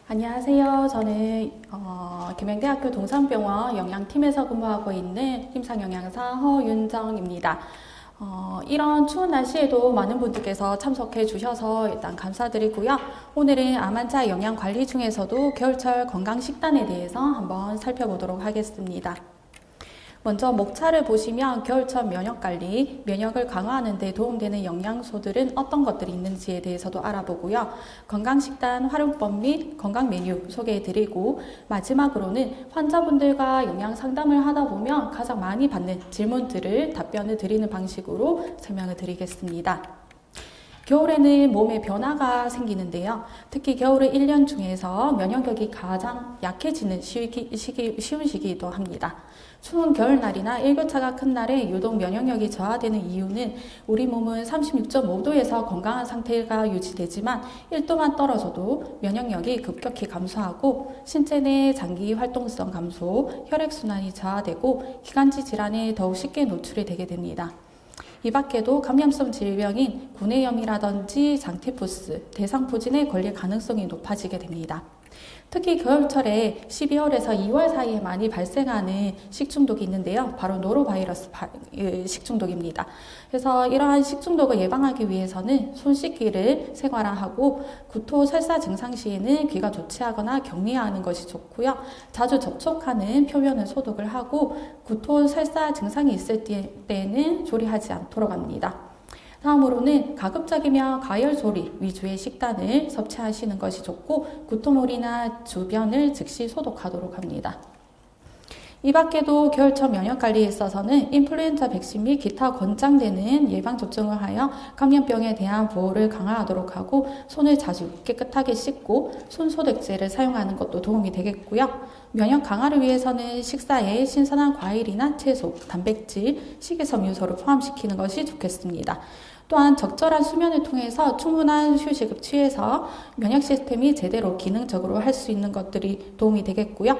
안녕하세요. 저는 김행대학교 동산병원 영양팀에서 근무하고 있는 임상영양사 허윤정입니다. 이런 추운 날씨에도 많은 분들께서 참석해 주셔서 일단 감사드리고요. 오늘은 암 환자 영양 관리 중에서도 겨울철 건강식단에 대해서 한번 살펴보도록 하겠습니다. 먼저 목차를 보시면 겨울철 면역관리, 면역을 강화하는 데 도움되는 영양소들은 어떤 것들이 있는지에 대해서도 알아보고요. 건강식단 활용법 및 건강 메뉴 소개해드리고, 마지막으로는 환자분들과 영양 상담을 하다 보면 가장 많이 받는 질문들을 답변을 드리는 방식으로 설명을 드리겠습니다. 겨울에는 몸에 변화가 생기는데요. 특히 겨울은 1년 중에서 면역력이 가장 약해지는 쉬운 시기이기도 합니다. 추운 겨울날이나 일교차가 큰 날에 유독 면역력이 저하되는 이유는 우리 몸은 36.5도에서 건강한 상태가 유지되지만 1도만 떨어져도 면역력이 급격히 감소하고 신체 내 장기 활동성 감소, 혈액순환이 저하되고 기관지 질환에 더욱 쉽게 노출이 되게 됩니다. 이 밖에도 감염성 질병인 구내염이라든지 장티푸스, 대상포진에 걸릴 가능성이 높아지게 됩니다. 특히 겨울철에 12월에서 2월 사이에 많이 발생하는 식중독이 있는데요. 바로 노로바이러스 식중독입니다. 그래서 이러한 식중독을 예방하기 위해서는 손 씻기를 생활화하고 구토, 설사 증상 시에는 귀가 조치하거나 격리하는 것이 좋고요. 자주 접촉하는 표면을 소독을 하고 구토, 설사 증상이 있을 때에는 조리하지 않도록 합니다. 다음으로는 가급적이면 가열조리 위주의 식단을 섭취하시는 것이 좋고 구토물이나 주변을 즉시 소독하도록 합니다. 이 밖에도 겨울철 면역관리에 있어서는 인플루엔자 백신 및 기타 권장되는 예방접종을 하여 감염병에 대한 보호를 강화하도록 하고 손을 자주 깨끗하게 씻고 손소독제를 사용하는 것도 도움이 되겠고요. 면역 강화를 위해서는 식사에 신선한 과일이나 채소, 단백질, 식이섬유소를 포함시키는 것이 좋겠습니다. 또한 적절한 수면을 통해서 충분한 휴식을 취해서 면역 시스템이 제대로 기능적으로 할 수 있는 것들이 도움이 되겠고요.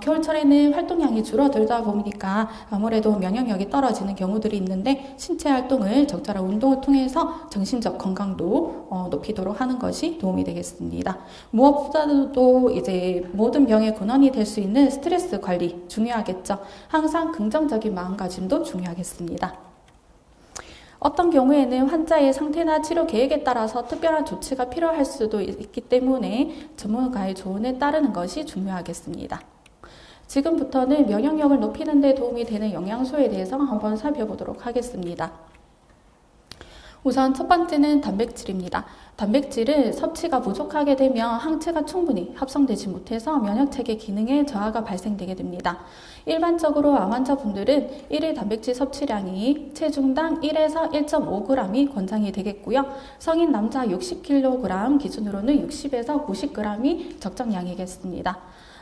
겨울철에는 활동량이 줄어들다 보니까 아무래도 면역력이 떨어지는 경우들이 있는데 신체 활동을 적절한 운동을 통해서 정신적 건강도 높이도록 하는 것이 도움이 되겠습니다. 무엇보다도 이제 모든 병의 근원이 될 수 있는 스트레스 관리 중요하겠죠. 항상 긍정적인 마음가짐도 중요하겠습니다. 어떤 경우에는 환자의 상태나 치료 계획에 따라서 특별한 조치가 필요할 수도 있기 때문에 전문가의 조언을 따르는 것이 중요하겠습니다. 지금부터는 면역력을 높이는 데 도움이 되는 영양소에 대해서 한번 살펴보도록 하겠습니다. 우선 첫 번째는 단백질입니다. 단백질은 섭취가 부족하게 되면 항체가 충분히 합성되지 못해서 면역체계 기능에 저하가 발생되게 됩니다. 일반적으로 암 환자분들은 일일 단백질 섭취량이 체중당 1에서 1.5g이 권장이 되겠고요. 성인 남자 60kg 기준으로는 60에서 90g이 적정량이겠습니다.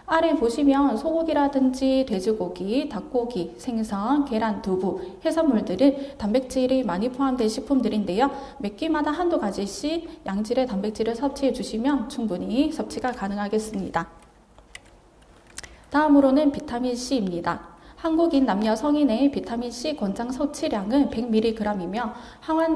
아래 보시면 소고기라든지 돼지고기, 닭고기, 생선, 계란, 두부, 해산물들은 단백질이 많이 포함된 식품들인데요. 몇 끼마다 한두 가지씩 양질의 단백질을 섭취해 주시면 충분히 섭취가 가능하겠습니다. 다음으로는 비타민C입니다. 한국인 남녀 성인의 비타민C 권장 섭취량은 100mg이며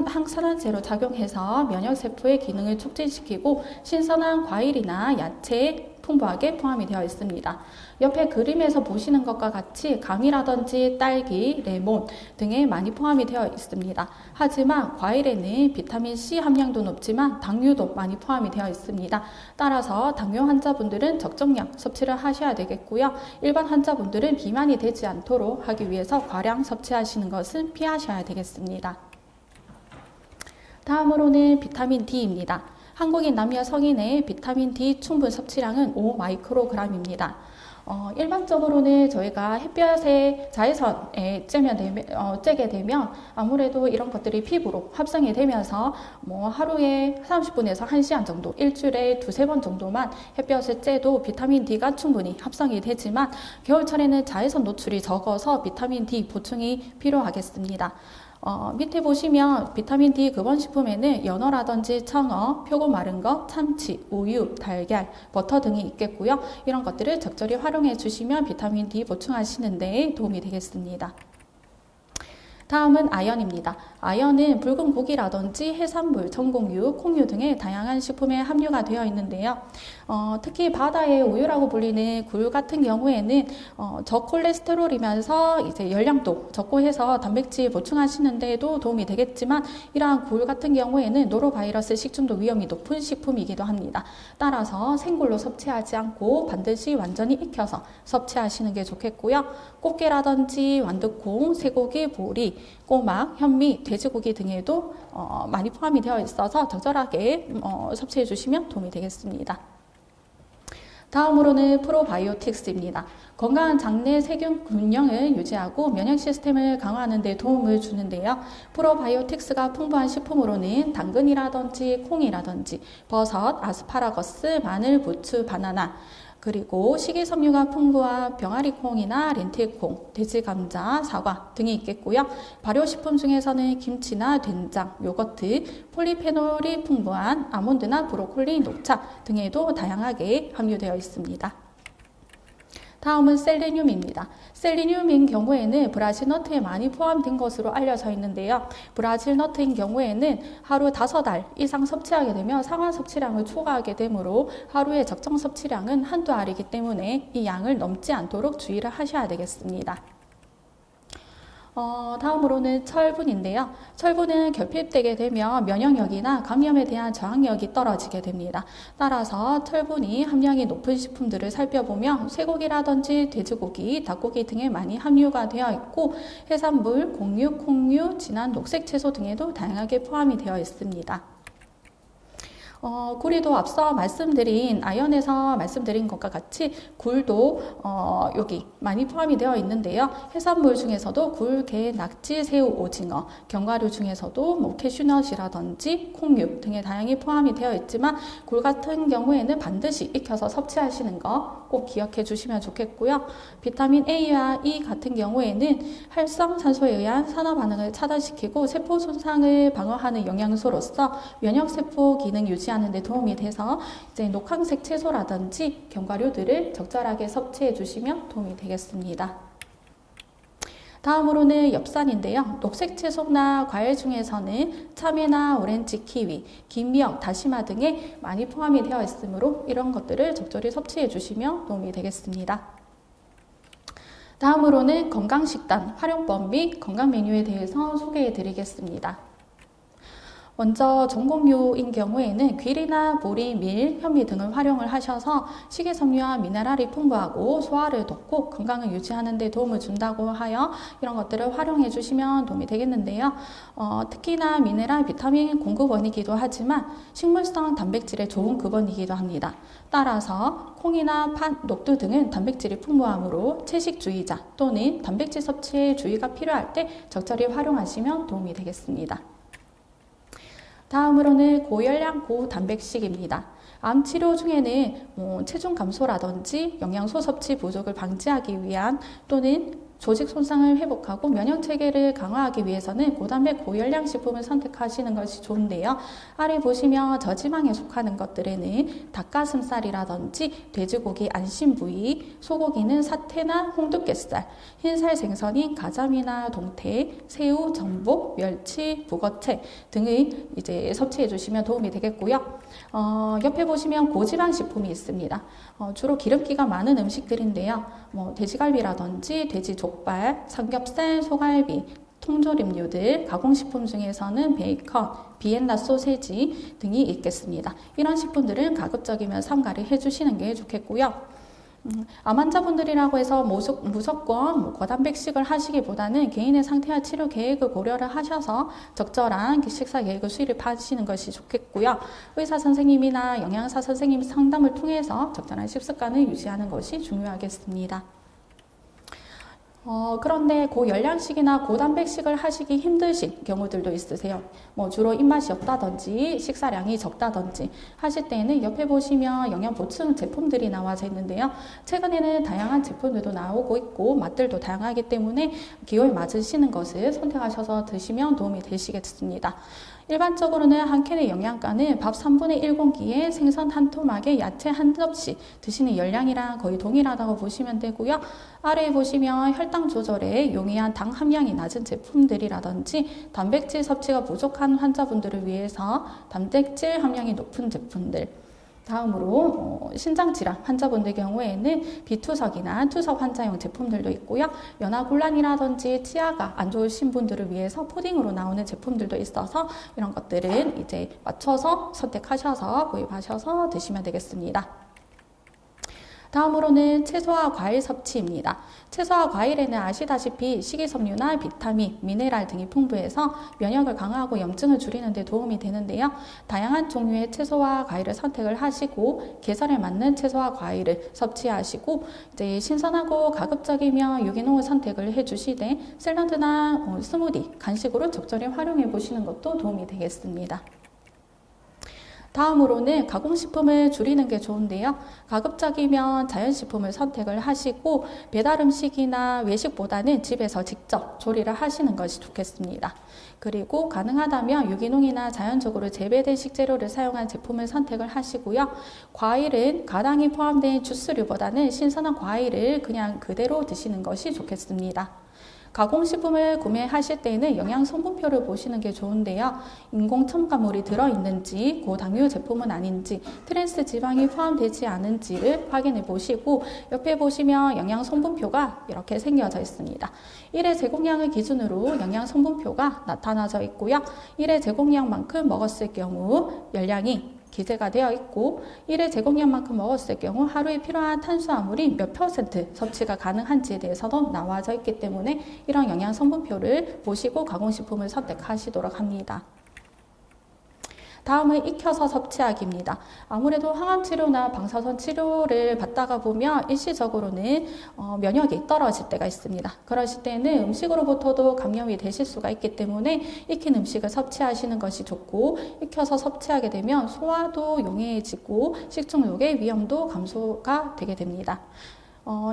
항산화제로 작용해서 면역세포의 기능을 촉진시키고 신선한 과일이나 야채, 풍부하게 포함이 되어 있습니다. 옆에 그림에서 보시는 것과 같이 감이라든지 딸기, 레몬 등에 많이 포함이 되어 있습니다. 하지만 과일에는 비타민C 함량도 높지만 당류도 많이 포함이 되어 있습니다. 따라서 당뇨 환자분들은 적정량 섭취를 하셔야 되겠고요. 일반 환자분들은 비만이 되지 않도록 하기 위해서 과량 섭취하시는 것은 피하셔야 되겠습니다. 다음으로는 비타민 D입니다. 한국인 남녀 성인의 비타민 D 충분 섭취량은 5마이크로그램입니다. 일반적으로는 저희가 햇볕에 자외선에 쬐게 되면 아무래도 이런 것들이 피부로 합성이 되면서 하루에 30분에서 1시간 정도, 일주일에 2-3번 정도만 햇볕에 쬐도 비타민 D가 충분히 합성이 되지만 겨울철에는 자외선 노출이 적어서 비타민 D 보충이 필요하겠습니다. 밑에 보시면 비타민 D 급원식품에는 연어라든지 청어, 표고 마른 거, 참치, 우유, 달걀, 버터 등이 있겠고요. 이런 것들을 적절히 활용해 주시면 비타민 D 보충하시는 데 도움이 되겠습니다. 다음은 아연입니다. 아연은 붉은 고기라든지 해산물, 전공유, 콩류 등의 다양한 식품에 함유가 되어 있는데요. 특히 바다의 우유라고 불리는 굴 같은 경우에는 저콜레스테롤이면서 이제 열량도 적고 해서 단백질 보충하시는 데에도 도움이 되겠지만, 이러한 굴 같은 경우에는 노로바이러스 식중독 위험이 높은 식품이기도 합니다. 따라서 생굴로 섭취하지 않고 반드시 완전히 익혀서 섭취하시는 게 좋겠고요. 꽃게라든지 완두콩, 쇠고기, 보리, 꼬막, 현미, 돼지고기 등에도 많이 포함이 되어 있어서 적절하게 섭취해 주시면 도움이 되겠습니다. 다음으로는 프로바이오틱스입니다. 건강한 장내 세균 균형을 유지하고 면역 시스템을 강화하는 데 도움을 주는데요. 프로바이오틱스가 풍부한 식품으로는 당근이라든지 콩이라든지 버섯, 아스파라거스, 마늘, 부추, 바나나, 그리고 식이섬유가 풍부한 병아리콩이나 렌틸콩, 돼지감자, 사과 등이 있겠고요. 발효식품 중에서는 김치나 된장, 요거트, 폴리페놀이 풍부한 아몬드나 브로콜리, 녹차 등에도 다양하게 함유되어 있습니다. 다음은 셀레늄입니다. 셀레늄인 경우에는 브라질 너트에 많이 포함된 것으로 알려져 있는데요. 브라질 너트인 경우에는 하루 5알 이상 섭취하게 되면 상한 섭취량을 초과하게 되므로 하루의 적정 섭취량은 한두 알이기 때문에 이 양을 넘지 않도록 주의를 하셔야 되겠습니다. 다음으로는 철분인데요. 철분은 결핍되게 되면 면역력이나 감염에 대한 저항력이 떨어지게 됩니다. 따라서 철분이 함량이 높은 식품들을 살펴보면 쇠고기라든지 돼지고기, 닭고기 등에 많이 함유가 되어 있고, 해산물, 곡류, 콩류, 진한 녹색 채소 등에도 다양하게 포함이 되어 있습니다. 굴이도 앞서 말씀드린 아연에서 말씀드린 것과 같이 굴도 여기 많이 포함이 되어 있는데요. 해산물 중에서도 굴, 게, 낙지, 새우, 오징어, 견과류 중에서도 뭐 캐슈넛이라든지 콩류 등의 다양히 포함이 되어 있지만, 굴 같은 경우에는 반드시 익혀서 섭취하시는 거 꼭 기억해 주시면 좋겠고요. 비타민 A와 E 같은 경우에는 활성산소에 의한 산화 반응을 차단시키고 세포 손상을 방어하는 영양소로서 면역세포 기능 유지하는 데 도움이 돼서 이제 녹황색 채소라든지 견과류들을 적절하게 섭취해 주시면 도움이 되겠습니다. 다음으로는 엽산인데요. 녹색 채소나 과일 중에서는 참외나 오렌지, 키위, 김미역, 다시마 등에 많이 포함이 되어 있으므로 이런 것들을 적절히 섭취해 주시면 도움이 되겠습니다. 다음으로는 건강식단 활용법 및 건강 메뉴에 대해서 소개해 드리겠습니다. 먼저 전공유인 경우에는 귀리나 보리, 밀, 현미 등을 활용을 하셔서 식이섬유와 미네랄이 풍부하고 소화를 돕고 건강을 유지하는 데 도움을 준다고 하여 이런 것들을 활용해 주시면 도움이 되겠는데요. 특히나 미네랄, 비타민 공급원이기도 하지만 식물성 단백질의 좋은 급원이기도 합니다. 따라서 콩이나 팥, 녹두 등은 단백질이 풍부하므로 채식주의자 또는 단백질 섭취에 주의가 필요할 때 적절히 활용하시면 도움이 되겠습니다. 다음으로는 고열량 고단백식입니다. 암 치료 중에는 체중 감소라든지 영양소 섭취 부족을 방지하기 위한 또는 조직 손상을 회복하고 면역 체계를 강화하기 위해서는 고단백 고열량 식품을 선택하시는 것이 좋은데요. 아래 보시면 저지방에 속하는 것들에는 닭가슴살이라든지 돼지고기 안심 부위, 소고기는 사태나 홍두깨살, 흰살 생선인 가자미나 동태, 새우, 전복, 멸치, 북어채 등을 이제 섭취해 주시면 도움이 되겠고요. 옆에 보시면 고지방 식품이 있습니다. 주로 기름기가 많은 음식들인데요. 돼지갈비라든지 돼지 족발, 삼겹살, 소갈비, 통조림류들, 가공식품 중에서는 베이컨, 비엔나 소세지 등이 있겠습니다. 이런 식품들은 가급적이면 삼가를 해주시는 게 좋겠고요. 암 환자분들이라고 해서 무조건 고단백식을 하시기보다는 개인의 상태와 치료 계획을 고려를 하셔서 적절한 식사 계획을 수립하시는 것이 좋겠고요. 의사 선생님이나 영양사 선생님 상담을 통해서 적절한 식습관을 유지하는 것이 중요하겠습니다. 그런데 고열량식이나 고단백식을 하시기 힘드신 경우들도 있으세요. 주로 입맛이 없다든지 식사량이 적다든지 하실 때는 옆에 보시면 영양 보충 제품들이 나와져 있는데요. 최근에는 다양한 제품들도 나오고 있고 맛들도 다양하기 때문에 기호에 맞으시는 것을 선택하셔서 드시면 도움이 되시겠습니다. 일반적으로는 한 캔의 영양가는 밥 3분의 1 공기에 생선 한 토막에 야채 한 접시 드시는 열량이랑 거의 동일하다고 보시면 되고요. 아래에 보시면 혈당 조절에 용이한 당 함량이 낮은 제품들이라든지 단백질 섭취가 부족한 환자분들을 위해서 단백질 함량이 높은 제품들, 다음으로 신장질환 환자분들 경우에는 비투석이나 투석 환자용 제품들도 있고요. 연하곤란이라든지 치아가 안 좋으신 분들을 위해서 푸딩으로 나오는 제품들도 있어서 이런 것들은 이제 맞춰서 선택하셔서 구입하셔서 드시면 되겠습니다. 다음으로는 채소와 과일 섭취입니다. 채소와 과일에는 아시다시피 식이섬유나 비타민, 미네랄 등이 풍부해서 면역을 강화하고 염증을 줄이는 데 도움이 되는데요. 다양한 종류의 채소와 과일을 선택을 하시고 계절에 맞는 채소와 과일을 섭취하시고 이제 신선하고 가급적이면 유기농을 선택을 해주시되 샐러드나 스무디, 간식으로 적절히 활용해 보시는 것도 도움이 되겠습니다. 다음으로는 가공식품을 줄이는 게 좋은데요. 가급적이면 자연식품을 선택을 하시고 배달음식이나 외식보다는 집에서 직접 조리를 하시는 것이 좋겠습니다. 그리고 가능하다면 유기농이나 자연적으로 재배된 식재료를 사용한 제품을 선택을 하시고요. 과일은 가당이 포함된 주스류보다는 신선한 과일을 그냥 그대로 드시는 것이 좋겠습니다. 가공식품을 구매하실 때는 영양 성분표를 보시는 게 좋은데요. 인공 첨가물이 들어있는지, 고당류 제품은 아닌지, 트랜스 지방이 포함되지 않은지를 확인해 보시고 옆에 보시면 영양 성분표가 이렇게 생겨져 있습니다. 1회 제공량을 기준으로 영양 성분표가 나타나져 있고요. 1회 제공량만큼 먹었을 경우 열량이 기재가 되어 있고 1회 제공량만큼 먹었을 경우 하루에 필요한 탄수화물이 몇 % 섭취가 가능한지에 대해서도 나와져 있기 때문에 이런 영양 성분표를 보시고 가공식품을 선택하시도록 합니다. 다음은 익혀서 섭취하기입니다. 아무래도 항암 치료나 방사선 치료를 받다가 보면 일시적으로는 면역이 떨어질 때가 있습니다. 그러실 때는 음식으로부터도 감염이 되실 수가 있기 때문에 익힌 음식을 섭취하시는 것이 좋고 익혀서 섭취하게 되면 소화도 용이해지고 식중독의 위험도 감소가 되게 됩니다.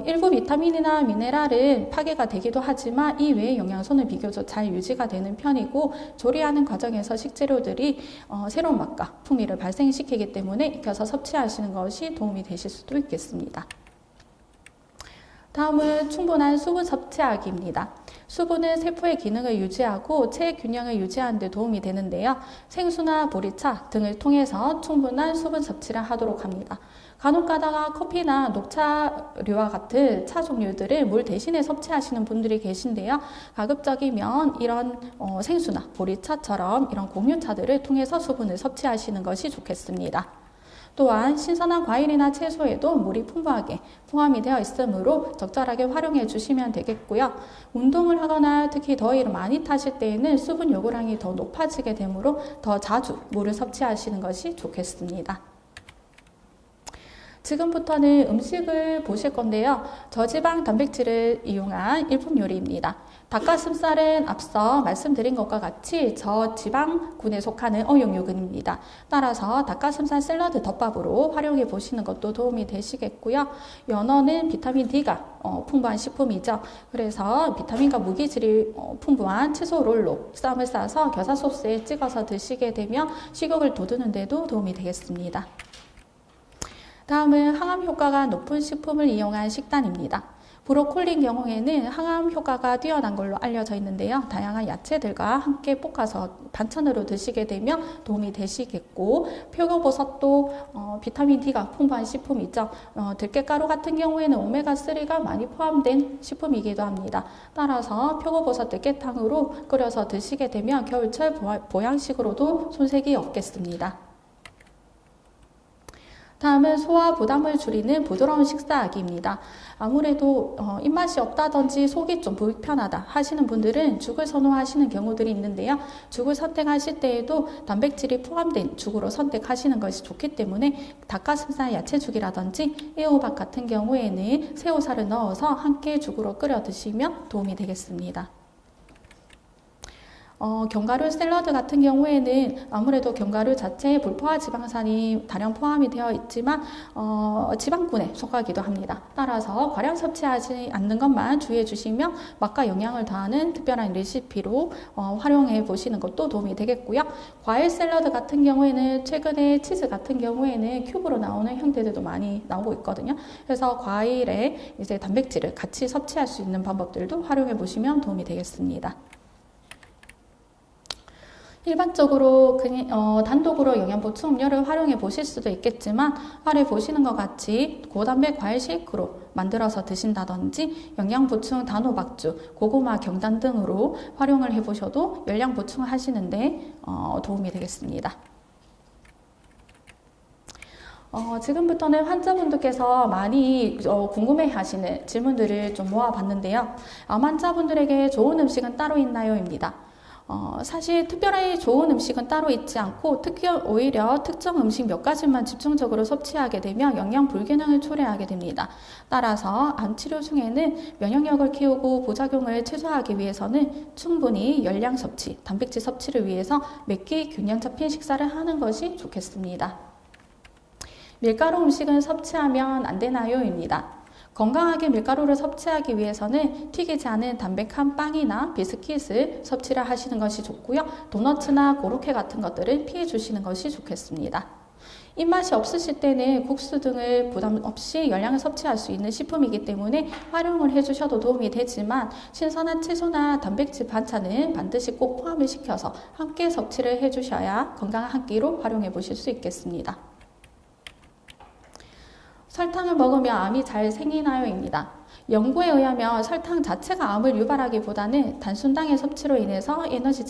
일부 비타민이나 미네랄은 파괴가 되기도 하지만 이 외의 영양소는 비교적 잘 유지가 되는 편이고 조리하는 과정에서 식재료들이 새로운 맛과 풍미를 발생시키기 때문에 익혀서 섭취하시는 것이 도움이 되실 수도 있겠습니다. 다음은 충분한 수분 섭취하기입니다. 수분은 세포의 기능을 유지하고 체의 균형을 유지하는 데 도움이 되는데요. 생수나 보리차 등을 통해서 충분한 수분 섭취를 하도록 합니다. 간혹 가다가 커피나 녹차류와 같은 차 종류들을 물 대신에 섭취하시는 분들이 계신데요. 가급적이면 이런 생수나 보리차처럼 이런 공유차들을 통해서 수분을 섭취하시는 것이 좋겠습니다. 또한 신선한 과일이나 채소에도 물이 풍부하게 포함이 되어 있으므로 적절하게 활용해 주시면 되겠고요. 운동을 하거나 특히 더위를 많이 타실 때에는 수분 요구량이 더 높아지게 되므로 더 자주 물을 섭취하시는 것이 좋겠습니다. 지금부터는 음식을 보실 건데요. 저지방 단백질을 이용한 일품 요리입니다. 닭가슴살은 앞서 말씀드린 것과 같이 저지방군에 속하는 어용육입니다. 따라서 닭가슴살 샐러드 덮밥으로 활용해 보시는 것도 도움이 되시겠고요. 연어는 비타민 D가 풍부한 식품이죠. 그래서 비타민과 무기질이 풍부한 채소 롤로 쌈을 싸서 겨자 소스에 찍어서 드시게 되면 식욕을 돋우는 데도 도움이 되겠습니다. 다음은 항암 효과가 높은 식품을 이용한 식단입니다. 브로콜리 경우에는 항암 효과가 뛰어난 걸로 알려져 있는데요. 다양한 야채들과 함께 볶아서 반찬으로 드시게 되면 도움이 되시겠고 표고버섯도 비타민 D가 풍부한 식품이죠. 들깨가루 같은 경우에는 오메가3가 많이 포함된 식품이기도 합니다. 따라서 표고버섯 들깨탕으로 끓여서 드시게 되면 겨울철 보양식으로도 손색이 없겠습니다. 다음은 소화 부담을 줄이는 부드러운 식사하기입니다. 아무래도 입맛이 없다든지 속이 좀 불편하다 하시는 분들은 죽을 선호하시는 경우들이 있는데요. 죽을 선택하실 때에도 단백질이 포함된 죽으로 선택하시는 것이 좋기 때문에 닭가슴살 야채죽이라든지 애호박 같은 경우에는 새우살을 넣어서 함께 죽으로 끓여 드시면 도움이 되겠습니다. 견과류 샐러드 같은 경우에는 아무래도 견과류 자체에 불포화 지방산이 다량 포함이 되어 있지만 지방군에 속하기도 합니다. 따라서 과량 섭취하지 않는 것만 주의해 주시면 맛과 영양을 더하는 특별한 레시피로 활용해 보시는 것도 도움이 되겠고요. 과일 샐러드 같은 경우에는 최근에 치즈 같은 경우에는 큐브로 나오는 형태들도 많이 나오고 있거든요. 그래서 과일에 이제 단백질을 같이 섭취할 수 있는 방법들도 활용해 보시면 도움이 되겠습니다. 일반적으로 그냥 단독으로 영양보충 음료를 활용해 보실 수도 있겠지만 아래 보시는 것 같이 고단백 과일 쉐이크로 만들어서 드신다든지 영양보충 단호박주, 고구마 경단 등으로 활용을 해보셔도 열량 보충을 하시는데 도움이 되겠습니다. 지금부터는 환자분들께서 많이 궁금해 하시는 질문들을 좀 모아봤는데요. 암 환자분들에게 좋은 음식은 따로 있나요? 입니다. 사실 특별히 좋은 음식은 따로 있지 않고 오히려 특정 음식 몇 가지만 집중적으로 섭취하게 되면 영양 불균형을 초래하게 됩니다. 따라서 암 치료 중에는 면역력을 키우고 부작용을 최소화하기 위해서는 충분히 열량 섭취, 단백질 섭취를 위해서 몇 끼 균형 잡힌 식사를 하는 것이 좋겠습니다. 밀가루 음식은 섭취하면 안 되나요? 입니다. 건강하게 밀가루를 섭취하기 위해서는 튀기지 않은 담백한 빵이나 비스킷을 섭취를 하시는 것이 좋고요. 도너츠나 고로케 같은 것들은 피해 주시는 것이 좋겠습니다. 입맛이 없으실 때는 국수 등을 부담 없이 열량을 섭취할 수 있는 식품이기 때문에 활용을 해주셔도 도움이 되지만 신선한 채소나 단백질 반찬은 반드시 꼭 포함을 시켜서 함께 섭취를 해주셔야 건강한 한 끼로 활용해 보실 수 있겠습니다. 설탕을 먹으면 암이 잘 생기나요? 입니다. 연구에 의하면 설탕 자체가 암을 유발하기보다는 단순당의 섭취로 인해서 에너지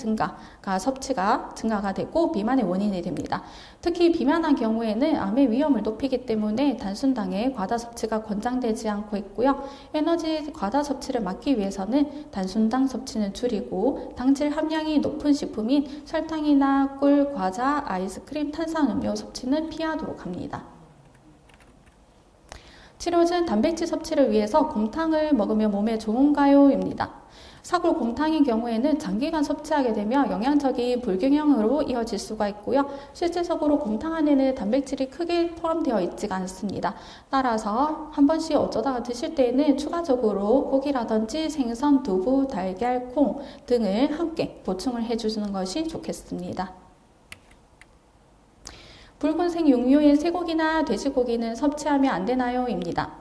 섭취가 증가가 되고 비만의 원인이 됩니다. 특히 비만한 경우에는 암의 위험을 높이기 때문에 단순당의 과다 섭취가 권장되지 않고 있고요. 에너지 과다 섭취를 막기 위해서는 단순당 섭취는 줄이고 당질 함량이 높은 식품인 설탕이나 꿀, 과자, 아이스크림, 탄산음료 섭취는 피하도록 합니다. 치료 중 단백질 섭취를 위해서 곰탕을 먹으면 몸에 좋은가요? 입니다. 사골 곰탕인 경우에는 장기간 섭취하게 되면 영양적인 불균형으로 이어질 수가 있고요. 실제적으로 곰탕 안에는 단백질이 크게 포함되어 있지가 않습니다. 따라서 한 번씩 어쩌다가 드실 때에는 추가적으로 고기라든지 생선, 두부, 달걀, 콩 등을 함께 보충을 해주시는 것이 좋겠습니다. 붉은색 육류인 쇠고기나 돼지고기는 섭취하면 안 되나요? 입니다.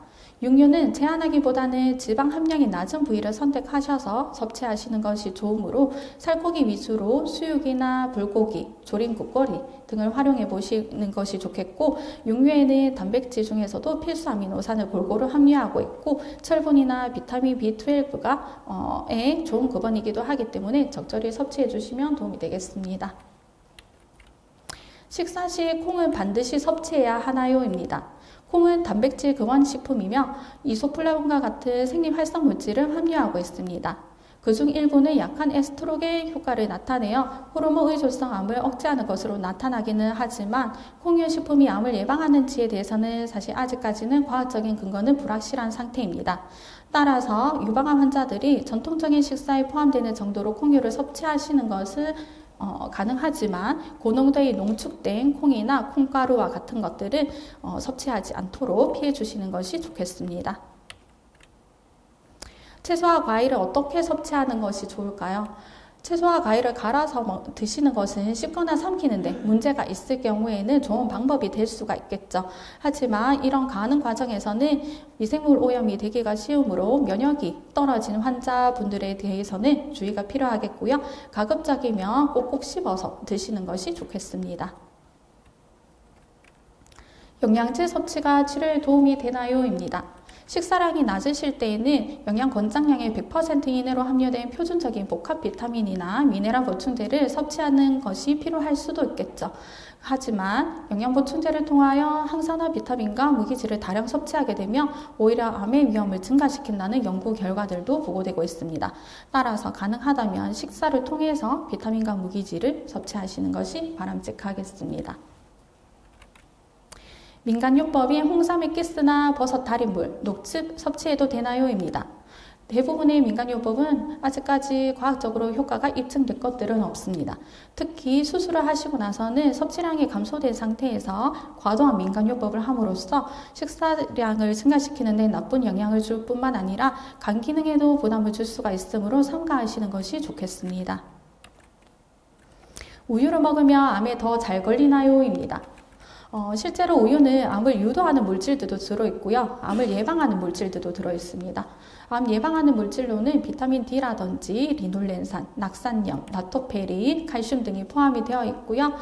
육류는 제한하기보다는 지방 함량이 낮은 부위를 선택하셔서 섭취하시는 것이 좋으므로 살코기 위주로 수육이나 불고기, 조림 국거리 등을 활용해 보시는 것이 좋겠고 육류에는 단백질 중에서도 필수 아미노산을 골고루 함유하고 있고 철분이나 비타민 B12가 좋은 구번이기도 하기 때문에 적절히 섭취해 주시면 도움이 되겠습니다. 식사 시 콩은 반드시 섭취해야 하나요? 입니다. 콩은 단백질 근원식품이며 이소플라본과 같은 생리활성 물질을 함유하고 있습니다. 그중 일부는 약한 에스트로겐 효과를 나타내어 호르몬 의존성 암을 억제하는 것으로 나타나기는 하지만 콩류 식품이 암을 예방하는지에 대해서는 사실 아직까지는 과학적인 근거는 불확실한 상태입니다. 따라서 유방암 환자들이 전통적인 식사에 포함되는 정도로 콩류를 섭취하시는 것은 가능하지만 고농도의 농축된 콩이나 콩가루와 같은 것들은 섭취하지 않도록 피해 주시는 것이 좋겠습니다. 채소와 과일을 어떻게 섭취하는 것이 좋을까요? 채소와 과일을 갈아서 드시는 것은 씹거나 삼키는데 문제가 있을 경우에는 좋은 방법이 될 수가 있겠죠. 하지만 이런 가는 과정에서는 미생물 오염이 되기가 쉬우므로 면역이 떨어진 환자분들에 대해서는 주의가 필요하겠고요. 가급적이면 꼭꼭 씹어서 드시는 것이 좋겠습니다. 영양제 섭취가 치료에 도움이 되나요? 입니다. 식사량이 낮으실 때에는 영양 권장량의 100% 이내로 함유된 표준적인 복합 비타민이나 미네랄 보충제를 섭취하는 것이 필요할 수도 있겠죠. 하지만 영양 보충제를 통하여 항산화 비타민과 무기질을 다량 섭취하게 되면 오히려 암의 위험을 증가시킨다는 연구 결과들도 보고되고 있습니다. 따라서 가능하다면 식사를 통해서 비타민과 무기질을 섭취하시는 것이 바람직하겠습니다. 민간요법인 홍삼의 키스나 버섯 달인물, 녹즙 섭취해도 되나요? 입니다. 대부분의 민간요법은 아직까지 과학적으로 효과가 입증된 것들은 없습니다. 특히 수술을 하시고 나서는 섭취량이 감소된 상태에서 과도한 민간요법을 함으로써 식사량을 증가시키는 데 나쁜 영향을 줄 뿐만 아니라 간 기능에도 부담을 줄 수가 있으므로 삼가하시는 것이 좋겠습니다. 우유를 먹으면 암에 더 잘 걸리나요? 입니다. 실제로 우유는 암을 유도하는 물질들도 들어있고요. 암을 예방하는 물질들도 들어있습니다. 암 예방하는 물질로는 비타민 D라든지 리놀렌산, 낙산염, 라토페린, 칼슘 등이 포함이 되어 있고요.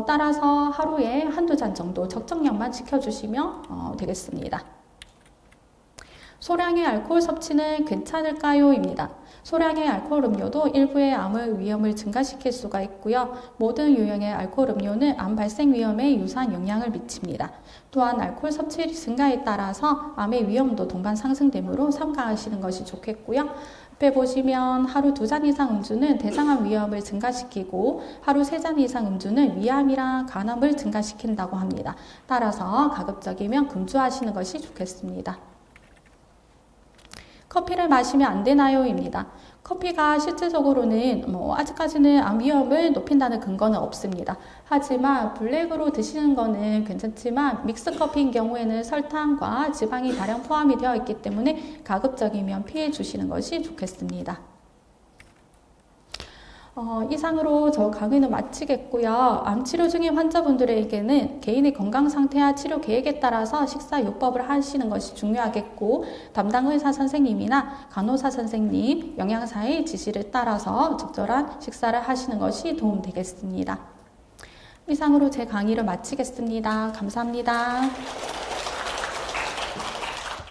따라서 하루에 한두 잔 정도 적정량만 지켜주시면 되겠습니다. 소량의 알코올 섭취는 괜찮을까요? 입니다. 소량의 알코올 음료도 일부의 암의 위험을 증가시킬 수가 있고요. 모든 유형의 알코올 음료는 암 발생 위험에 유사한 영향을 미칩니다. 또한 알코올 섭취 증가에 따라서 암의 위험도 동반 상승되므로 삼가하시는 것이 좋겠고요. 옆에 보시면 하루 2잔 이상 음주는 대장암 위험을 증가시키고 하루 3잔 이상 음주는 위암이랑 간암을 증가시킨다고 합니다. 따라서 가급적이면 금주하시는 것이 좋겠습니다. 커피를 마시면 안 되나요? 입니다. 커피가 실질적으로는 아직까지는 암 위험을 높인다는 근거는 없습니다. 하지만 블랙으로 드시는 거는 괜찮지만 믹스 커피인 경우에는 설탕과 지방이 다량 포함이 되어 있기 때문에 가급적이면 피해 주시는 것이 좋겠습니다. 이상으로 저 강의는 마치겠고요. 암 치료 중인 환자분들에게는 개인의 건강 상태와 치료 계획에 따라서 식사 요법을 하시는 것이 중요하겠고 담당 의사 선생님이나 간호사 선생님, 영양사의 지시를 따라서 적절한 식사를 하시는 것이 도움되겠습니다. 이상으로 제 강의를 마치겠습니다. 감사합니다.